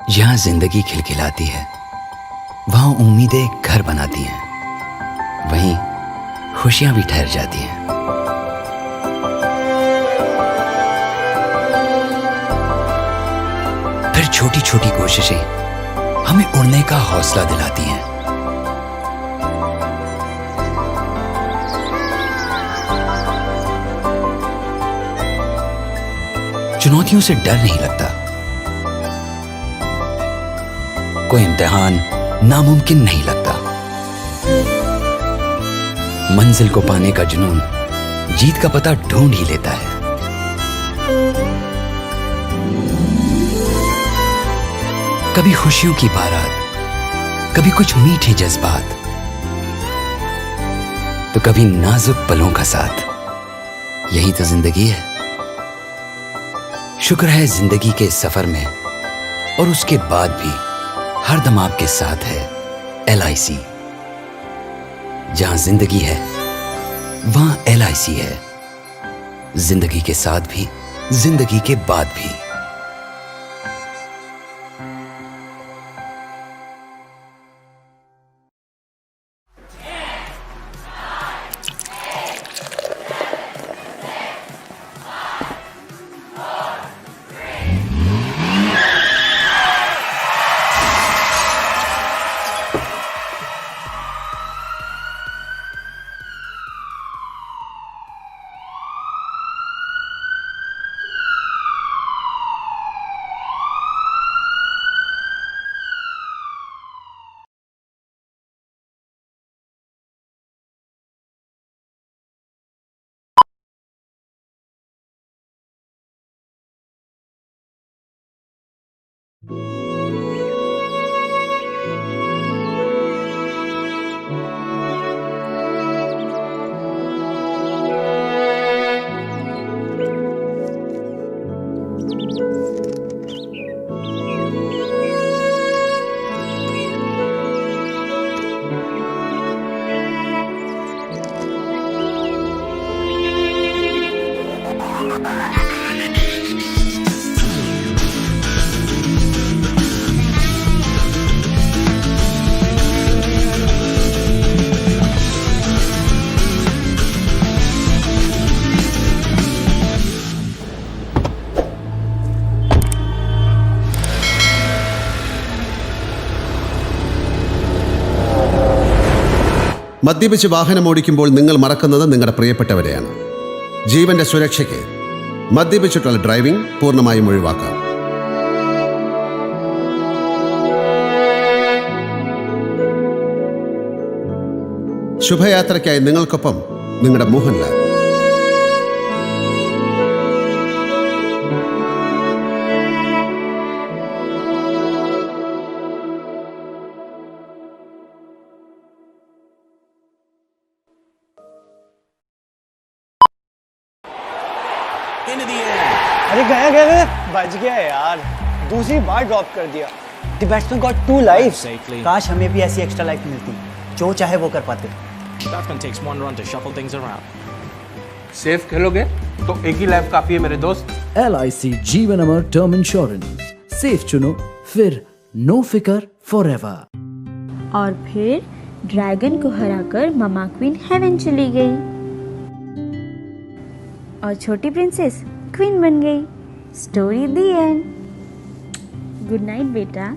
जहाँ जिंदगी खिलखिलाती है वहाँ उम्मीदें घर बनाती हैं, वहीं खुशियां भी ठहर जाती हैं। फिर छोटी छोटी कोशिशें हमें उड़ने का हौसला दिलाती हैं। चुनौतियों से डर नहीं लगता, कोई इम्तिहान नामुमकिन नहीं लगता। मंजिल को पाने का जुनून जीत का पता ढूंढ ही लेता है। कभी खुशियों की बारात, कभी कुछ मीठे जज्बात, तो कभी नाजुक पलों का साथ। यही तो जिंदगी है। शुक्र है जिंदगी के सफर में और उसके बाद भी हरदम आपके साथ है LIC। जहां जिंदगी है वहां LIC है, जिंदगी के साथ भी, जिंदगी के बाद भी। മദ്യപിച്ച് വാഹനമോടിക്കുമ്പോൾ നിങ്ങൾ മറക്കുന്നത് നിങ്ങളുടെ പ്രിയപ്പെട്ടവരെയാണ്. ജീവന്റെ സുരക്ഷയ്ക്ക് മദ്യപിച്ചിട്ടുള്ള ഡ്രൈവിംഗ് പൂർണ്ണമായും ഒഴിവാക്കാം. ശുഭയാത്രയ്ക്കായി നിങ്ങൾക്കൊപ്പം നിങ്ങളുടെ മോഹൻലാൽ. अरे गया गया बच गया यार, दूसरी बार ड्रॉप कर दिया। The batsman got 2 lives. काश हमें भी ऐसी एक्स्ट्रा लाइफ मिलती, जो चाहे वो कर पाते। Batsman takes 1 run to shuffle things around. Safe खेलोगे तो एक ही लाइफ काफी है मेरे दोस्त। LIC जीवन अमर टर्म इंश्योरेंस। सेफ चुनो फिर नो फिकर फॉरएवर। और फिर ड्रैगन को हराकर ममा क्वीन हेवन चली गई और छोटी प्रिंसेस क्वीन बन गई। Story the and. Good night बेटा।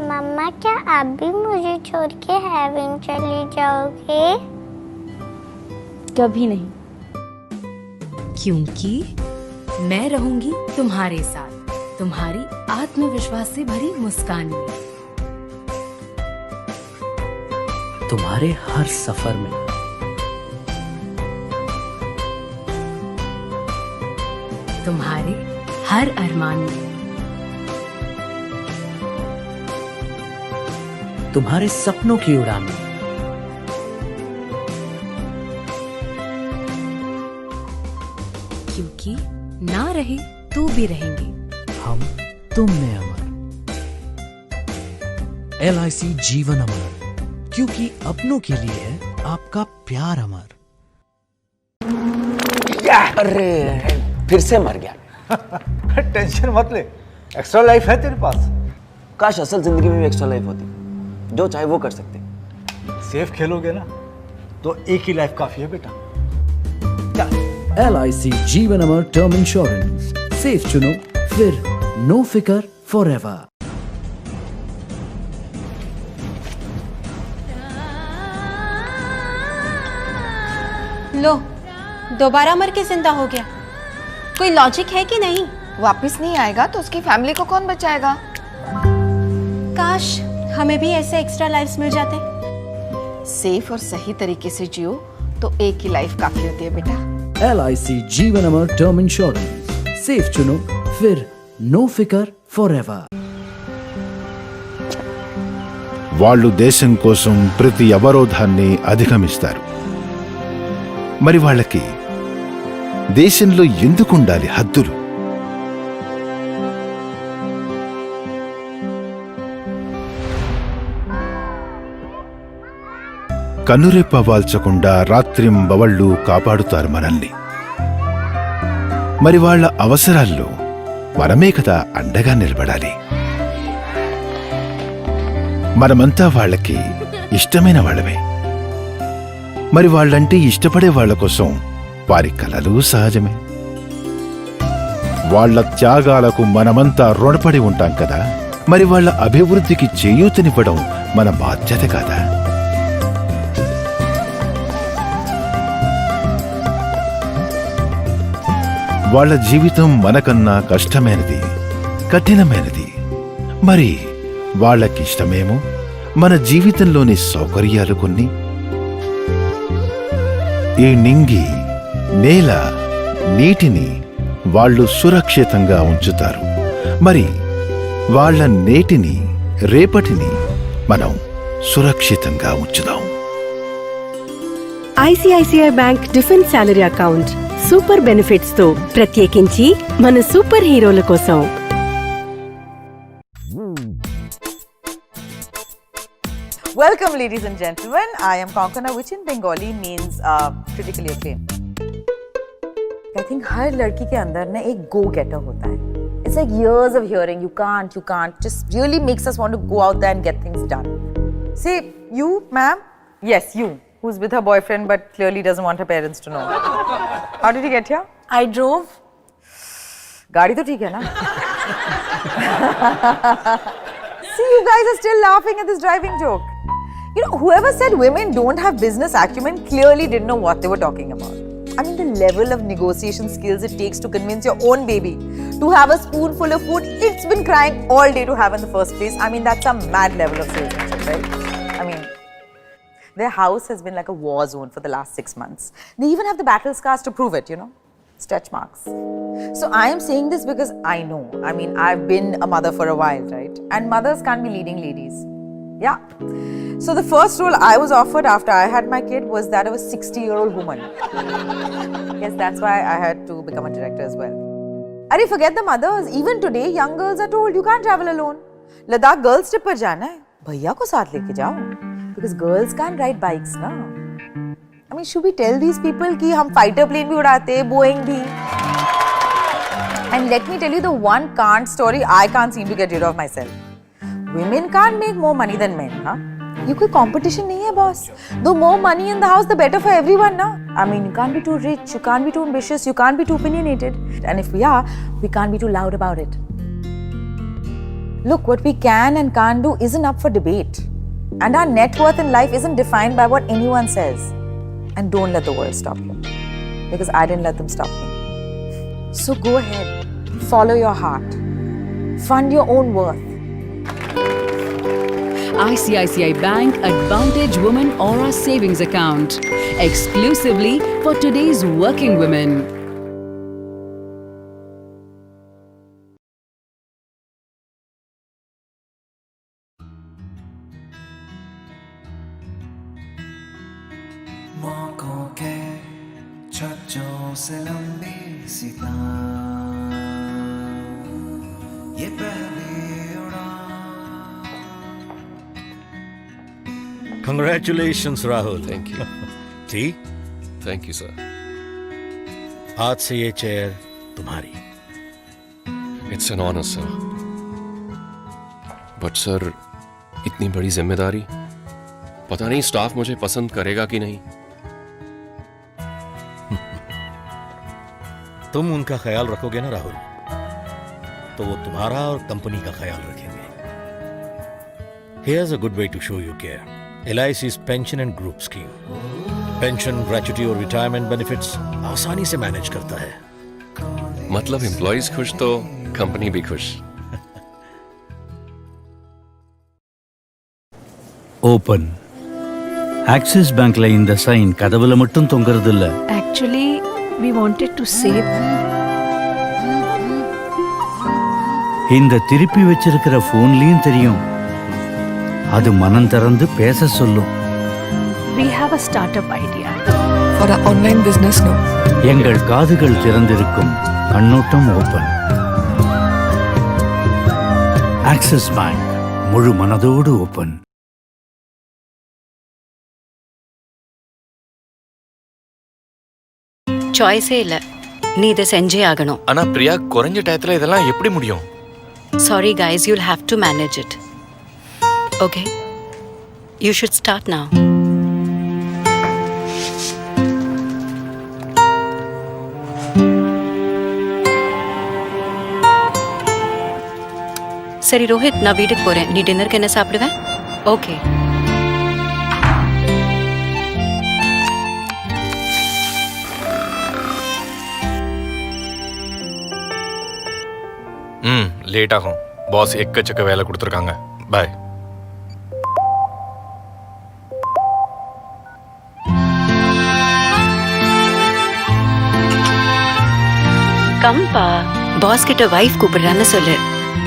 मम्मा क्या आप भी मुझे छोड़ के हेवन चली जाओगे? कभी नहीं, क्योंकि मैं रहूंगी तुम्हारे साथ, तुम्हारी आत्मविश्वास से भरी मुस्कान में, तुम्हारे हर सफर में, तुम्हारे हर अरमान में, तुम्हारे सपनों की उड़ान में। क्योंकि ना रहे तो भी रहेंगे हम तुम में अमर। LIC जीवन अमर, क्योंकि अपनों के लिए है आपका प्यार अमर। अरे फिर से मर गया। टेंशन मत ले, एक्स्ट्रा लाइफ है तेरे पास? काश असल जिंदगी में भी एक्स्ट्रा लाइफ होती, जो चाहे वो कर सकते। सेफ खेलोगे ना तो एक ही लाइफ काफी है बेटा। LIC जीवन अमर टर्म इंश्योरेंस, सेफ चुनो फिर नो फिकर फॉरएवर। लो, दोबारा मर के जिंदा हो गया। कोई लॉजिक है कि नहीं? वापस नहीं आएगा तो उसकी फैमिली को कौन बचाएगा? काश हमें भी ऐसे एक्स्ट्रा लाइफ्स मिल जाते। सेफ और सही तरीके से जियो तो एक ही लाइफ काफी होती है बेटा। LIC जीवन अमर टर्म इंश्योरेंस, सेफ चुनो फिर नो फिकर ఫరెవర్। వాళ్ళు దేశం కోసం ప్రతి అవరోధాన్ని అధిగమిస్తారు. మరి వాళ్ళకి దేశంలో ఎందుకుండాలి హద్దులు? కన్నురెప్ప వాల్చకుండా రాత్రింబవళ్ళు కాపాడుతారు మనల్ని. మరి వాళ్ళ అవసరాల్లో మనమే కదా అండగా నిలబడాలి. మనమంతా వాళ్ళకి ఇష్టమైన వాళ్ళమే. మరి వాళ్ళంటే ఇష్టపడే వాళ్ళ కోసం వారి కలలు సహజమే. వాళ్ళ త్యాగాలకు మనమంతా రుణపడి ఉంటాం కదా. మరి వాళ్ళ అభివృద్ధికి చేయూతనివ్వడం మన బాధ్యత కాదా? వాళ్ళ జీవితం మనకన్నా కష్టమైనది, కఠినమైనది. మరి వాళ్ళకిష్టమేమో మన జీవితంలోని సౌకర్యాలు కొన్ని. ఈ నింగి, నేల, నీటిని వాళ్ళు సురక్షితంగా ఉంచుతారు. మరి వాళ్ళ నేటిని, రేపటిని మనం సురక్షితంగా ఉంచుదాం. ICICI bank defence salary account super benefits తో ప్రత్యేకించి మన సూపర్ హీరోల కోసం. Welcome ladies and gentlemen. I am Konkona, which in Bengali means critically acclaimed. I think हर लड़की के अंदर ना एक go getter होता है. It's like years of hearing you can't, just really makes us want to go out there and get things done. Say you, ma'am, yes you, who's with her boyfriend but clearly doesn't want her parents to know. How did you get here? I drove. गाड़ी तो ठीक है ना? See, you guys are still laughing at this driving joke. You know, whoever said women don't have business acumen clearly didn't know what they were talking about. I mean, the level of negotiation skills it takes to convince your own baby to have a spoonful of food it's been crying all day to have in the first place. I mean, that's a mad level of salesmanship, right? I mean, their house has been like a war zone for the last 6 months. They even have the battle scars to prove it, you know, stretch marks. So I am saying this because I know. I mean, I've been a mother for a while, right? And mothers can't be leading ladies. Yeah. So the first role I was offered after I had my kid was that of a 60-year-old woman. Yes, that's why I had to become a director as well. Arey, forget the mothers. Even today, young girls are told you can't travel alone. Ladakh girls trip par jana hai. Bhaiya ko saath leke jao. Because girls can't ride bikes, na. I mean, should we tell these people ki hum fighter plane bhi udate, Boeing bhi? And let me tell you the one can't story I can't seem to get rid of myself. Women can't make more money than men, huh? You कोई competition नहीं है, boss. The more money in the house, the better for everyone, na? I mean, you can't be too rich, you can't be too ambitious, you can't be too opinionated. And if we are, we can't be too loud about it. Look, what we can and can't do isn't up for debate. And our net worth in life isn't defined by what anyone says. And don't let the world stop you. Because I didn't let them stop me. So go ahead, follow your heart, fund your own worth. ICICI Bank Advantage Women Aura Savings Account, exclusively for today's working women. मौकों के छज्जों से लंबी सितार, ये पहली Congratulations, Rahul. Thank you. T? Thank you, sir. आज से ये chair तुम्हारी. It's an honor, sir. But sir, इतनी बड़ी जिम्मेदारी, पता नहीं स्टाफ मुझे पसंद करेगा कि नहीं। तुम उनका ख्याल रखोगे ना राहुल, तो वो तुम्हारा और कंपनी का ख्याल रखेंगे। Here's a good way to show you care. LIC's pension and group scheme pension, gratuity और रिटायरमेंट बेनिफिट्स आसानी से मैनेज करता है। मतलब एम्प्लॉइज खुश तो कंपनी भी खुश। ஓபன் ஆக்சிஸ் பேங்க்ல இந்த சைன் கதவுல மட்டும் தொங்குறது இல்ல. Actually, we wanted to save. இந்த திருப்பி வச்சிருக்கிற போன்லயும் தெரியும், அது மனம் திறந்து பேச சொல்லும். We have a startup idea for an online business now. எங்கள் காதுகள் திறந்திருக்கும், கண்ணோட்டம் ஓபன். ஆக்சிஸ் பேங்க் முழு மனதோடு ஓபன். சாய்ஸே இல்ல, நீ இதை செஞ்சே ஆகணும். ஆனா பிரியா, குறைஞ்ச டயத்துல இதெல்லாம் எப்படி முடியும்? Sorry guys, you'll have to manage it. Okay, you should start now. சரி ரோஹித், நான் வீட்டுக்கு போறேன். நீ டின்னருக்கு என்ன சாப்பிடுவேன்? ஓகே. லேட் ஆகும். பாஸ் எக்கச்சக்க வேலை கொடுத்துருக்காங்க. பாய். கம்பா, பாஸ் கிட்ட வைஃப் கூப்பிடுறான்னு சொல்லு.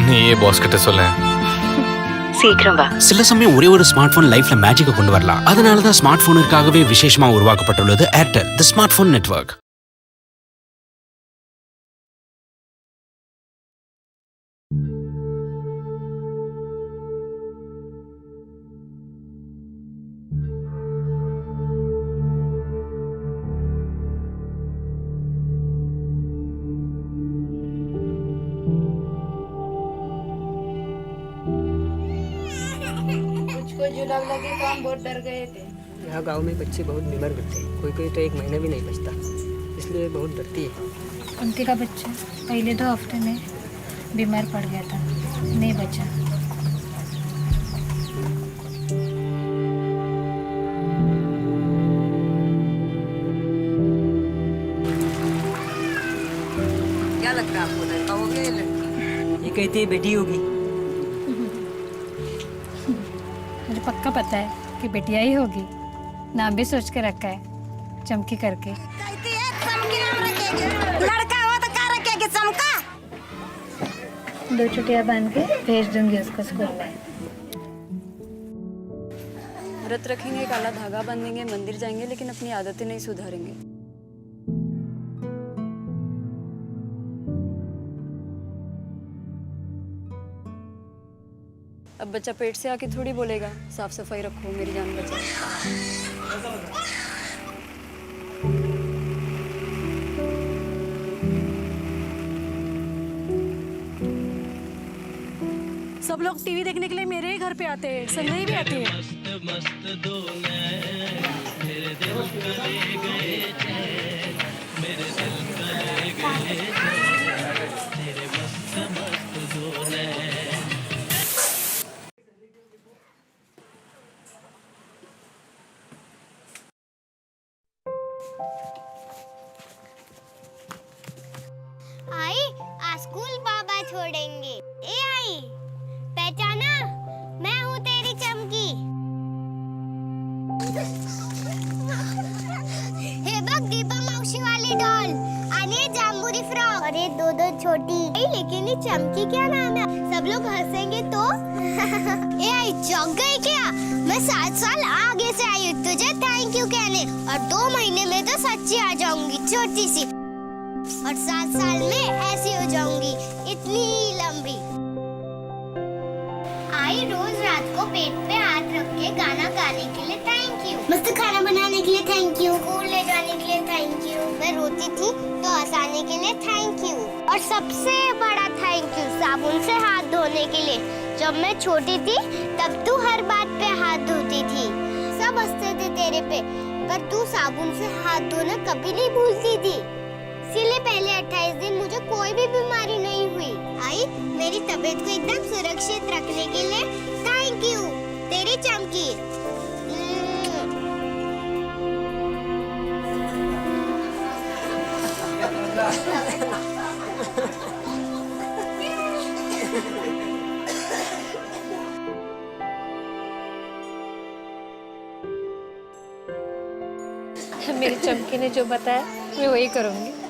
நீயே பாஸ் கிட்ட சொல்ல. சீக்கிரம் வா. சில சமயம் ஒரே ஒரு ஸ்மார்ட் போன் லைஃப்ல மேஜிக்கை கொண்டு வரலாம். அதனாலதான் ஸ்மார்ட் போனுக்காகவே விசேஷமா உருவாக்கப்பட்டுள்ளது ஏர்டெல், தி ஸ்மார்ட் போன் நெட்வொர்க். काम बहुत डर गए थे। यहाँ गांव में बच्चे बहुत बीमार पड़ते हैं, कोई कोई तो 1 महीना भी नहीं बचता, इसलिए बहुत डरती है। उनके का बच्चा पहले 2 हफ्ते में बीमार पड़ गया था, नहीं बचा। क्या लगता है आपको, लड़का हो गया या लड़की? ये कहती है बेटी होगी। मुझे पक्का पता है कि बेटिया ही होगी। नाम भी सोच के रखा है, चमकी करके। लड़का हो तो क्या रखेगी, चमका? 2 चुटिया बांध के भेज दूंगी उसको स्कूल में। व्रत रखेंगे, काला धागा बांधेंगे, मंदिर जाएंगे, लेकिन अपनी आदतें नहीं सुधारेंगे। अब बच्चा पेट से आके थोड़ी बोलेगा साफ सफाई रखो, मेरी जान बचाओ। सब लोग टीवी देखने के लिए मेरे ही घर पे आते हैं, संजय भी आती है। आई, आज स्कूल बाबा छोड़ेंगे। ए आई, पहचाना? मैं हूँ तेरी चमकी। हे बघ, दीपा मौसी वाली डॉल आणि जांबुरी फ्रॉक। अरे 2 छोटी, लेकिन ये चमकी क्या नाम है? सब लोग हंसेंगे तो। ए आई, चौंक गई क्या? मैं 7 साल आगे से आई हूँ तुझे थैंक यू कहने, और 2 महीने में तो सच्ची आ जाऊंगी छोटी सी, और 7 साल में ऐसी हो जाऊंगी इतनी लंबी। आई, रोज रात को पेट पे हाथ रख के गाना गाने के लिए थैंक यू, मस्त खाना बनाने के लिए थैंक यू, स्कूल ले जाने के लिए थैंक यू, मैं रोती थी तो हंसाने के लिए थैंक यू, और सबसे बड़ा थैंक यू साबुन से हाथ धोने के लिए। जब मैं छोटी थी तब तू हर बात पे हाथ धोती थी, सब हंसते थे तेरे पे, पर तू साबुन से हाथ धोना कभी नहीं भूलती थी। इसीलिए पहले 28 दिन मुझे कोई भी बीमारी नहीं हुई। आई, मेरी तबीयत को एकदम सुरक्षित रखने के लिए थैंक यू तेरी चमकी। मेरी चमकी ने जो बताया मैं वही करूँगी।